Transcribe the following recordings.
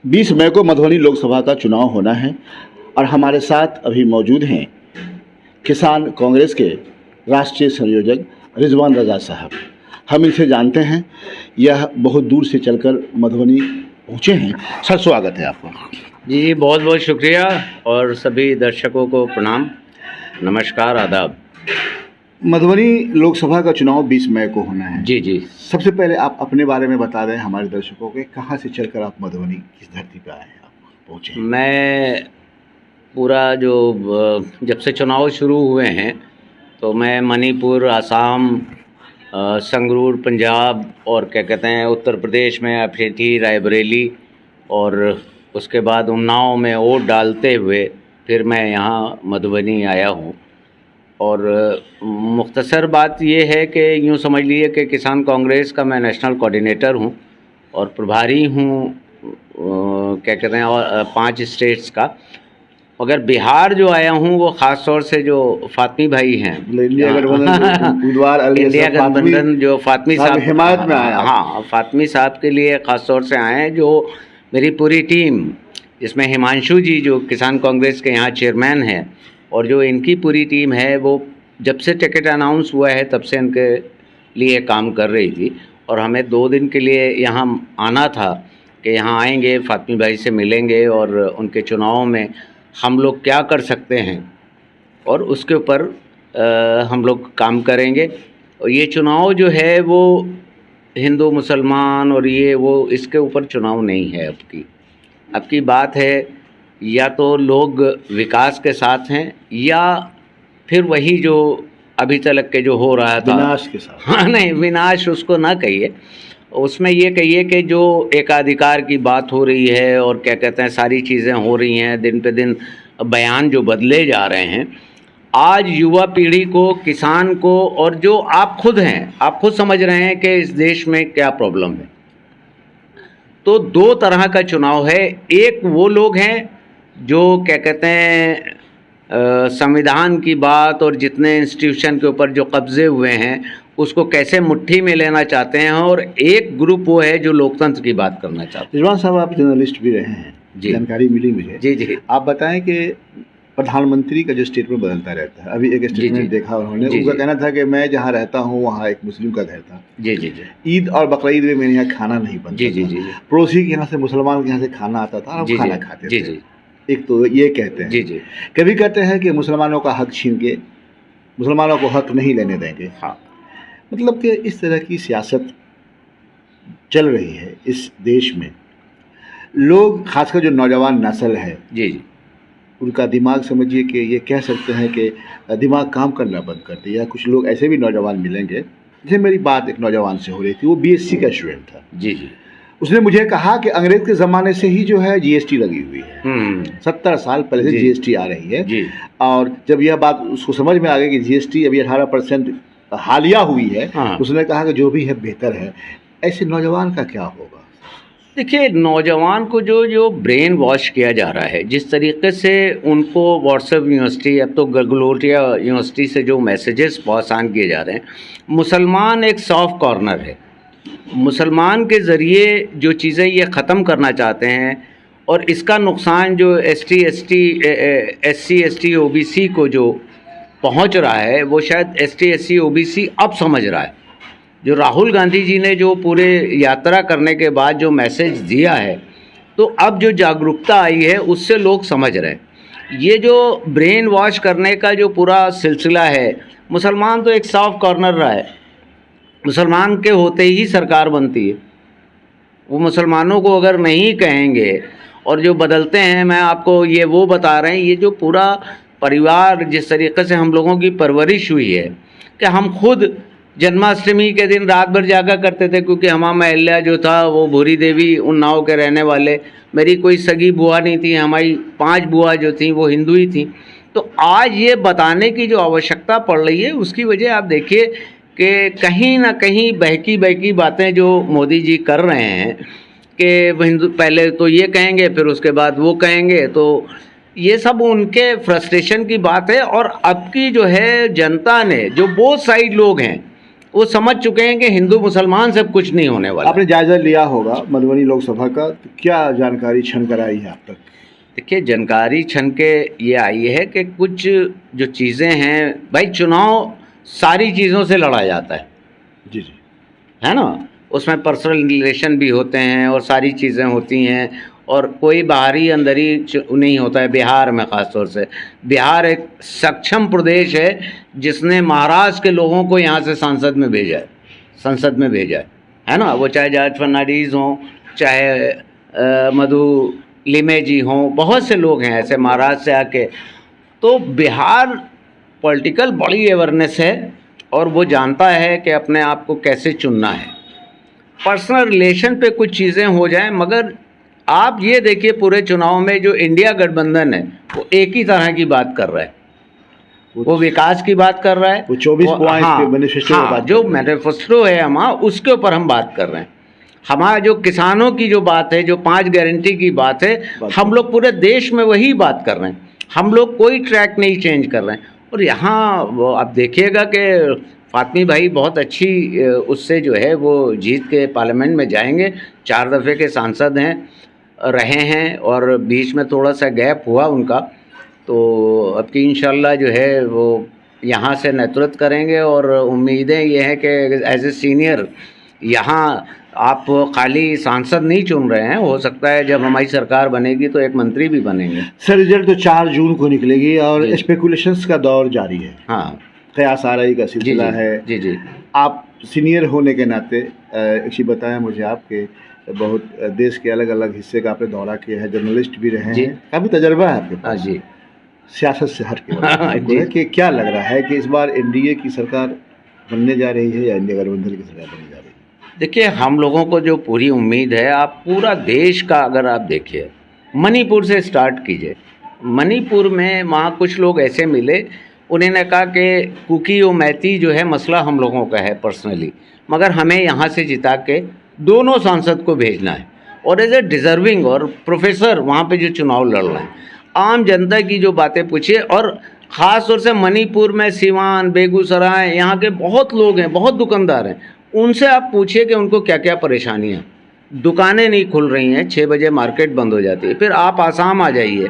20 मई को मधुबनी लोकसभा का चुनाव होना है और हमारे साथ अभी मौजूद हैं किसान कांग्रेस के राष्ट्रीय संयोजक रिजवान रजा साहब। हम इनसे जानते हैं, यह बहुत दूर से चलकर मधुबनी पहुँचे हैं। सर, स्वागत है आपका। जी, बहुत बहुत शुक्रिया और सभी दर्शकों को प्रणाम, नमस्कार, आदाब। मधुबनी लोकसभा का चुनाव 20 मई को होना है। जी जी। सबसे पहले आप अपने बारे में बता दें हमारे दर्शकों के, कहाँ से चलकर आप मधुबनी किस धरती पर आए हैं, आप पहुँचे? मैं पूरा जब से चुनाव शुरू हुए हैं तो मैं मणिपुर, आसाम, संगरूर, पंजाब और क्या कहते हैं उत्तर प्रदेश में अमेठी, रायबरेली और उसके बाद उन्नाव में वोट डालते हुए फिर मैं यहाँ मधुबनी आया हूँ। और मुख्तसर बात ये है कि यूँ समझ लीजिए कि किसान कांग्रेस का मैं नेशनल कोऑर्डिनेटर हूँ और प्रभारी हूँ क्या कहते हैं और 5 स्टेट्स का। अगर बिहार जो आया हूँ वो ख़ास तौर से जो फातमी भाई हैं, इंडिया गठबंधन जो फातमी साहब हिमायत में आया। हाँ, फातमी साहब के लिए ख़ास तौर से आए हैं। जो मेरी पूरी टीम, जिसमें हिमांशु जी जो किसान कांग्रेस के यहाँ चेयरमैन हैं और जो इनकी पूरी टीम है, वो जब से टिकट अनाउंस हुआ है तब से इनके लिए काम कर रही थी। और हमें 2 दिन के लिए यहाँ आना था कि यहाँ आएंगे, फातमी भाई से मिलेंगे और उनके चुनाव में हम लोग क्या कर सकते हैं और उसके ऊपर हम लोग काम करेंगे। और ये चुनाव जो है वो हिंदू मुसलमान और ये वो इसके ऊपर चुनाव नहीं है। अब की बात है या तो लोग विकास के साथ हैं या फिर वही जो अभी तक के जो हो रहा था विनाश के साथ। हाँ, नहीं, विनाश उसको ना कहिए, उसमें ये कहिए कि जो एकाधिकार की बात हो रही है और क्या कहते हैं सारी चीज़ें हो रही हैं, दिन पे दिन बयान जो बदले जा रहे हैं। आज युवा पीढ़ी को, किसान को और जो आप खुद हैं, आप खुद समझ रहे हैं कि इस देश में क्या प्रॉब्लम है। तो 2 तरह का चुनाव है। एक वो लोग हैं जो क्या कहते हैं संविधान की बात और जितने इंस्टीट्यूशन के ऊपर जो कब्जे हुए हैं उसको कैसे मुट्ठी में लेना चाहते हैं, और एक ग्रुप वो है जो लोकतंत्र की बात करना चाहते हैं। रिजवान साहब, आप जर्नलिस्ट भी रहे हैं, जानकारी मिली मुझे। जी जी। आप बताएं कि प्रधानमंत्री का जो स्टेटमेंट बदलता रहता है, अभी एक स्टेटमेंट देखा उन्होंने, उनका कहना था कि मैं जहाँ रहता हूँ वहाँ एक मुस्लिम का घर था। जी जी जी। ईद और बकरीद में मेरे यहाँ खाना नहीं बनता। जी जी जी। पड़ोसी के यहाँ से, मुसलमान के यहाँ से खाना आता था और खाना खाते थे। जी जी। एक तो ये कहते हैं। जी जी। कभी कहते हैं कि मुसलमानों का हक छीन के मुसलमानों को हक नहीं लेने देंगे। हाँ, मतलब कि इस तरह की सियासत चल रही है इस देश में। लोग, खासकर जो नौजवान नस्ल है, जी जी, उनका दिमाग समझिए कि ये कह सकते हैं कि दिमाग काम करना बंद कर दिया। कुछ लोग ऐसे भी नौजवान मिलेंगे। जैसे मेरी बात एक नौजवान से हो रही थी, वो बीएससी का स्टूडेंट था। जी जी। उसने मुझे कहा कि अंग्रेज के ज़माने से ही जो है जीएसटी लगी हुई है। 70 साल पहले से जीएसटी आ रही है जी। और जब यह बात उसको समझ में आ गई कि जीएसटी अभी 18% हालिया हुई है, हाँ। उसने कहा कि जो भी है बेहतर है। ऐसे नौजवान का क्या होगा? देखिए, नौजवान को जो ब्रेन वॉश किया जा रहा है, जिस तरीके से उनको व्हाट्सएप यूनिवर्सिटी, अब तो गलगलोटिया यूनिवर्सिटी से जो मैसेजेस पासान किए जा रहे हैं, मुसलमान एक सॉफ्ट कॉर्नर है। मुसलमान के ज़रिए जो चीज़ें ये ख़त्म करना चाहते हैं और इसका नुकसान जो SC ST OBC को जो पहुंच रहा है, वो शायद ST SC OBC अब समझ रहा है। जो राहुल गांधी जी ने जो पूरे यात्रा करने के बाद जो मैसेज दिया है, तो अब जो जागरूकता आई है उससे लोग समझ रहे हैं। ये जो ब्रेन वॉश करने का जो पूरा सिलसिला है, मुसलमान तो एक सॉफ्ट कॉर्नर रहा है। मुसलमान के होते ही सरकार बनती है। वो मुसलमानों को अगर नहीं कहेंगे और जो बदलते हैं, मैं आपको ये वो बता रहे हैं, ये जो पूरा परिवार, जिस तरीके से हम लोगों की परवरिश हुई है कि हम खुद जन्माष्टमी के दिन रात भर जागा करते थे, क्योंकि हमारा महल्ला जो था वो भूरी देवी उन्नाव के रहने वाले, मेरी कोई सगी बुआ नहीं थी, हमारी 5 बुआ जो थी वो हिंदू ही थी। तो आज ये बताने की जो आवश्यकता पड़ रही है, उसकी वजह आप देखिए कि कहीं ना कहीं बहकी बातें जो मोदी जी कर रहे हैं कि हिंदू, पहले तो ये कहेंगे फिर उसके बाद वो कहेंगे, तो ये सब उनके फ्रस्ट्रेशन की बात है। और अब की जो है जनता ने, जो बोथ साइड लोग हैं, वो समझ चुके हैं कि हिंदू मुसलमान सब कुछ नहीं होने वाला। आपने जायजा लिया होगा मधुबनी लोकसभा का, तो क्या जानकारी छन कर आई है आप तक? देखिए, जानकारी छन के ये आई है कि कुछ जो चीज़ें हैं, भाई चुनाव सारी चीज़ों से लड़ा जाता है, जी जी, है ना, उसमें पर्सनल रिलेशन भी होते हैं और सारी चीज़ें होती हैं, और कोई बाहरी अंदरी नहीं होता है। बिहार में ख़ास तौर से, बिहार एक सक्षम प्रदेश है जिसने महाराष्ट्र के लोगों को यहाँ से संसद में भेजा है ना, वो चाहे जॉर्ज फर्नांडिस हों, चाहे मधु लिमे जी हों, बहुत से लोग हैं ऐसे महाराष्ट्र से आके। तो बिहार पॉलिटिकल बड़ी अवेयरनेस है और वो जानता है कि अपने आप को कैसे चुनना है। पर्सनल रिलेशन पे कुछ चीज़ें हो जाएं, मगर आप ये देखिए पूरे चुनाव में जो इंडिया गठबंधन है वो एक ही तरह की बात कर रहा है, वो विकास की बात कर रहा है, वो 24 पॉइंट के मैनिफेस्टो की बात, जो मैनिफेस्टो है हमारा, उसके ऊपर हम बात कर रहे हैं। हमारा जो किसानों की जो बात है, जो 5 गारंटी की बात है, हम लोग पूरे देश में वही बात कर रहे हैं। हम लोग कोई ट्रैक नहीं चेंज कर रहे हैं। और यहाँ वो आप देखिएगा कि फातमी भाई बहुत अच्छी उससे जो है वो जीत के पार्लियामेंट में जाएंगे। 4 दफ़े के सांसद रहे हैं और बीच में थोड़ा सा गैप हुआ उनका, तो अब की इंशाल्लाह जो है वो यहाँ से नेतृत्व करेंगे। और उम्मीदें ये हैं कि एज ए सीनियर यहाँ आप खाली सांसद नहीं चुन रहे हैं, हो सकता है जब हमारी सरकार बनेगी तो एक मंत्री भी बनेंगे। सर रिजल्ट तो 4 जून को निकलेगी और स्पेकुलेशंस का दौर जारी है। हाँ, कयास आराई का सिलसिला है। जी जी, आप सीनियर होने के नाते एक चीज़ बताएं मुझे, आपके बहुत देश के अलग अलग हिस्से का आपने दौरा किया है, जर्नलिस्ट भी रहे हैं, काफ़ी तजर्बा है आपके पास। जी, सियासत से हट के कि क्या लग रहा है कि इस बार एनडीए की सरकार बनने जा रही है या इंडिया गठबंधन की सरकार बनने जा रही है? देखिए, हम लोगों को जो पूरी उम्मीद है, आप पूरा देश का अगर आप देखिए, मणिपुर से स्टार्ट कीजिए। मणिपुर में वहाँ कुछ लोग ऐसे मिले, उन्होंने कहा कि कुकी और मैती जो है मसला हम लोगों का है पर्सनली, मगर हमें यहाँ से जिता के दोनों सांसद को भेजना है और एज ए डिज़र्विंग और प्रोफेसर वहाँ पे जो चुनाव लड़ रहे हैं। आम जनता की जो बातें पूछिए, और ख़ास तौर से मणिपुर में सिवान, बेगूसराय, यहाँ के बहुत लोग हैं, बहुत दुकानदार हैं, उनसे आप पूछिए कि उनको क्या क्या परेशानियाँ। दुकानें नहीं खुल रही हैं, 6 बजे मार्केट बंद हो जाती है। फिर आप आसाम आ जाइए,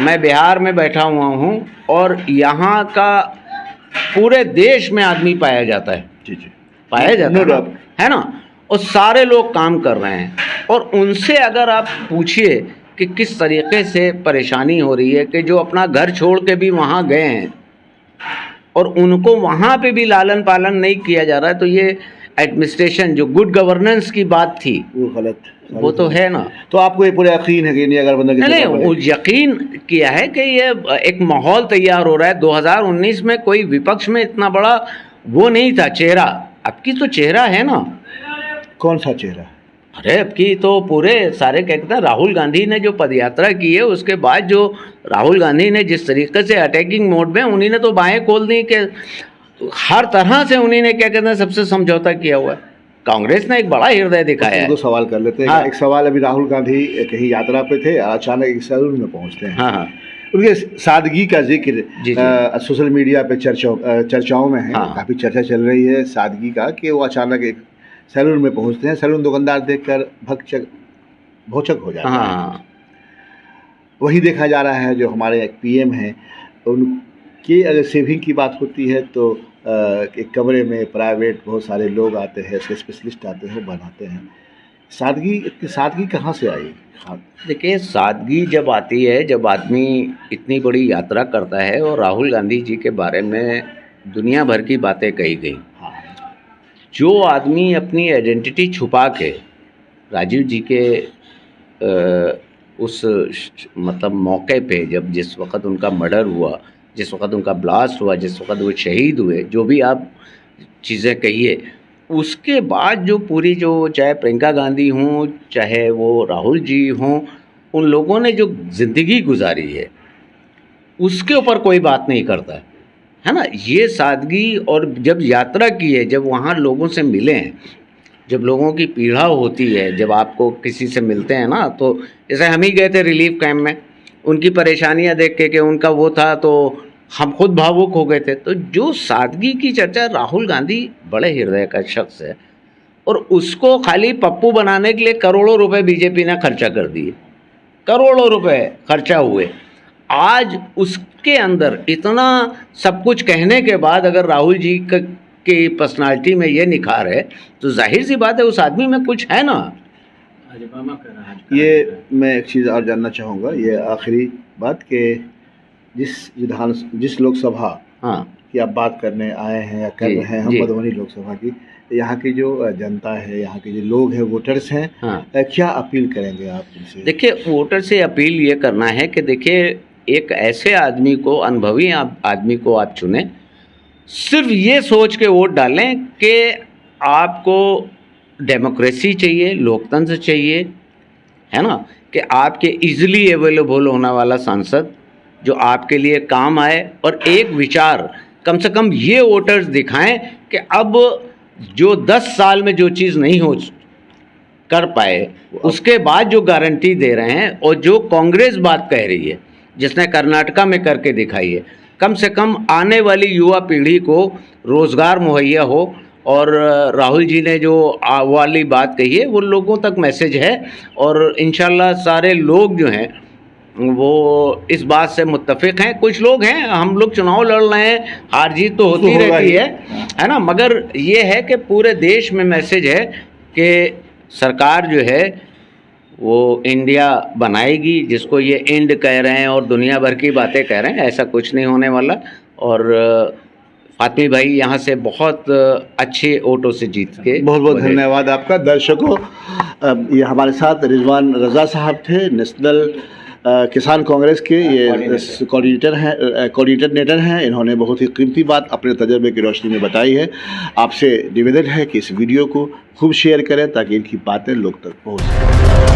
मैं बिहार में बैठा हुआ हूँ और यहाँ का पूरे देश में आदमी पाया जाता है। जी जी, पाया जाता है ना, और सारे लोग काम कर रहे हैं। और उनसे अगर आप पूछिए कि किस तरीके से परेशानी हो रही है, कि जो अपना घर छोड़ के भी वहाँ गए हैं और उनको वहाँ पे भी लालन पालन नहीं किया जा रहा है, तो ये एडमिनिस्ट्रेशन जो गुड गवर्नेंस की बात थी वो गलत, वो तो है ना। तो आपको ये पूरा यकीन है कि इंडिया गठबंधन की नहीं, वो यकीन किया है कि ये एक माहौल तैयार हो रहा है। 2019 में कोई विपक्ष में इतना बड़ा वो नहीं था चेहरा, अब की तो चेहरा है ना। कौन सा चेहरा? अरे अब की तो पूरे सारे क्या कहते हैं, राहुल गांधी ने जो पदयात्रा की है, उसके बाद जो राहुल गांधी ने जिस तरीके से अटैकिंग मोड में, उन्हीं ने तो बाहें खोल दी कि हर तरह से उन्हीं ने क्या कहते हैं सबसे समझौता किया हुआ है। कांग्रेस ने एक बड़ा हृदय दिखाया है। दो सवाल कर लेते हैं। हाँ। एक सवाल, अभी राहुल गांधी कहीं यात्रा पे थे, अचानक एक सैलून में पहुंचते हैं। हाँ, उनके सादगी का जिक्र जी। सोशल मीडिया पे चर्चाओं में है। हाँ। काफ़ी चर्चा चल रही है सादगी का, कि वो अचानक एक सैलून में पहुंचते हैं, सैलून दुकानदार देखकर भौचक हो जाता है। हाँ, वही देखा जा रहा है जो हमारे एक पीएम हैं, उनकी अगर सेविंग की बात होती है तो एक कमरे में प्राइवेट बहुत सारे लोग आते हैं, इसके स्पेशलिस्ट आते हैं, वो बनाते हैं। सादगी कहाँ से आई? देखिए, सादगी जब आती है, जब आदमी इतनी बड़ी यात्रा करता है, और राहुल गांधी जी के बारे में दुनिया भर की बातें कही गई। हाँ। जो आदमी अपनी आइडेंटिटी छुपा के राजीव जी के उस मतलब मौके पे, जब जिस वक़्त उनका मर्डर हुआ, जिस वक़्त उनका ब्लास्ट हुआ, जिस वक़्त वो शहीद हुए, जो भी आप चीज़ें कहिए, उसके बाद जो पूरी जो चाहे प्रियंका गांधी हों, चाहे वो राहुल जी हों, उन लोगों ने जो ज़िंदगी गुजारी है उसके ऊपर कोई बात नहीं करता है ना। ये सादगी, और जब यात्रा की है, जब वहाँ लोगों से मिले हैं, जब लोगों की पीड़ा होती है, जब आपको किसी से मिलते हैं ना, तो जैसे हम ही गए थे रिलीफ कैंप में, उनकी परेशानियां देख के कि उनका वो था, तो हम खुद भावुक हो गए थे। तो जो सादगी की चर्चा, राहुल गांधी बड़े हृदय का शख्स है और उसको खाली पप्पू बनाने के लिए करोड़ों रुपए बीजेपी ने खर्चा कर दिए, करोड़ों रुपए खर्चा हुए। आज उसके अंदर इतना सब कुछ कहने के बाद अगर राहुल जी की पर्सनालिटी में ये निखार है तो जाहिर सी बात है उस आदमी में कुछ है ना। ये मैं एक चीज़ और जानना चाहूँगा, ये आखिरी बात कि जिस लोकसभा हाँ की आप बात करने आए हैं या कर जी, रहे हैं, हम जी। मधुबनी लोकसभा की, यहाँ की जो जनता है, यहाँ के जो लोग हैं, वोटर्स हैं, हाँ क्या अपील करेंगे आप उनसे? देखिए, वोटर से अपील ये करना है कि देखिए एक ऐसे आदमी को, अनुभवी आदमी को आप चुनें, सिर्फ ये सोच के वोट डालें कि आपको डेमोक्रेसी चाहिए, लोकतंत्र चाहिए, है ना, कि आपके इजीली अवेलेबल होने वाला सांसद जो आपके लिए काम आए और एक विचार कम से कम ये वोटर्स दिखाएं कि अब जो 10 साल में जो चीज़ नहीं हो कर पाए उसके बाद जो गारंटी दे रहे हैं और जो कांग्रेस बात कह रही है जिसने कर्नाटका में करके दिखाई है, कम से कम आने वाली युवा पीढ़ी को रोज़गार मुहैया हो। और राहुल जी ने जो वाली बात कही है वो लोगों तक मैसेज है और इंशाल्लाह सारे लोग जो हैं वो इस बात से मुत्तफिक हैं। कुछ लोग हैं, हम लोग चुनाव लड़ रहे हैं, हार जीत तो होती रहती है ना, मगर ये है कि पूरे देश में मैसेज है कि सरकार जो है वो इंडिया बनाएगी, जिसको ये इंड कह रहे हैं और दुनिया भर की बातें कह रहे हैं, ऐसा कुछ नहीं होने वाला। और फातमी भाई यहाँ से बहुत अच्छे वोटों से जीत के बहुत बहुत धन्यवाद आपका। दर्शकों, ये हमारे साथ रिजवान रज़ा साहब थे, नेशनल किसान कांग्रेस के ये कोऑर्डिनेटर हैं। इन्होंने बहुत ही कीमती बात अपने तजर्बे की रोशनी में बताई है। आपसे निवेदन है कि इस वीडियो को खूब शेयर करें ताकि इनकी बातें लोग तक पहुँच सकें।